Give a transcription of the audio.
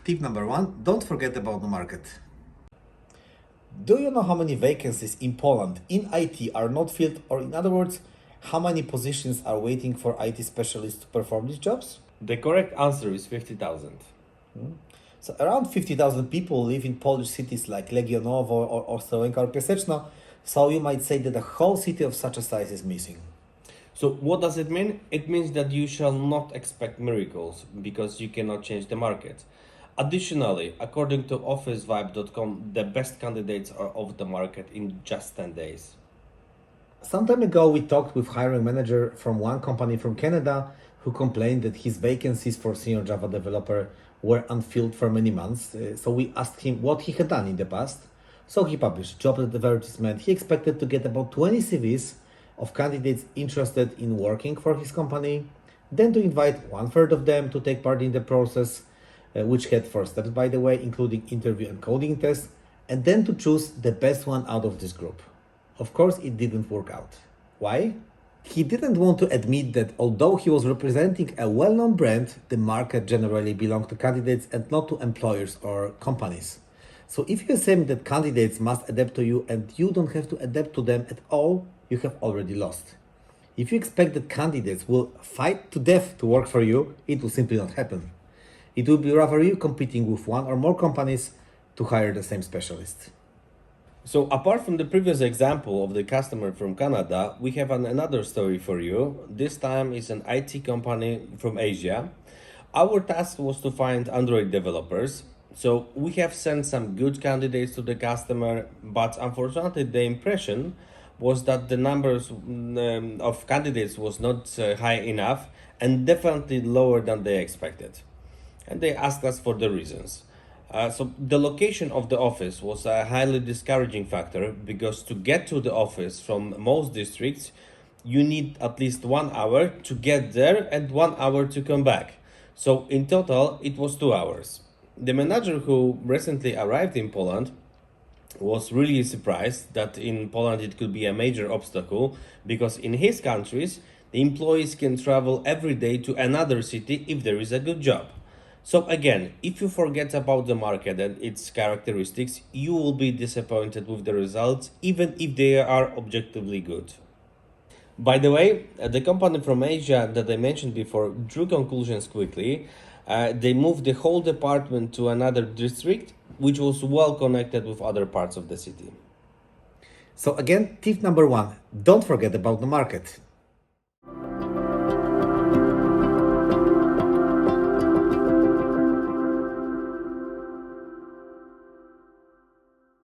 Tip number one, don't forget about the market. Do you know how many vacancies in Poland in IT are not filled, or in other words, how many positions are waiting for IT specialists to perform these jobs? The correct answer is 50,000. So around 50,000 people live in Polish cities like Legionowo or Ostrołęka or Piaseczno, so you might say that the whole city of such a size is missing. So what does it mean? It means that you shall not expect miracles because you cannot change the market. Additionally, according to officevibe.com, the best candidates are off the market in just 10 days. Some time ago, we talked with hiring manager from one company from Canada who complained that his vacancies for senior Java developer were unfilled for many months. So we asked him what he had done in the past. So he published job advertisement. He expected to get about 20 CVs of candidates interested in working for his company, then to invite 1/3 of them to take part in the process, which had 4 steps, by the way, including interview and coding tests, and then to choose the best one out of this group. Of course, it didn't work out. Why? He didn't want to admit that although he was representing a well-known brand, the market generally belonged to candidates and not to employers or companies. So if you assume that candidates must adapt to you and you don't have to adapt to them at all, you have already lost. If you expect that candidates will fight to death to work for you, it will simply not happen. It will be rather you competing with one or more companies to hire the same specialist. So apart from the previous example of the customer from Canada, we have another story for you. This time is an IT company from Asia. Our task was to find Android developers. So we have sent some good candidates to the customer, but unfortunately the impression was that the numbers of candidates was not high enough and definitely lower than they expected. And they asked us for the reasons. So the location of the office was a highly discouraging factor because to get to the office from most districts, you need at least 1 hour to get there and 1 hour to come back. So in total, it was 2 hours. The manager who recently arrived in Poland was really surprised that in Poland it could be a major obstacle because in his countries, the employees can travel every day to another city if there is a good job. So again, if you forget about the market and its characteristics, you will be disappointed with the results, even if they are objectively good. By the way, the company from Asia that I mentioned before drew conclusions quickly. They moved the whole department to another district, which was well connected with other parts of the city. So again, tip number one, don't forget about the market.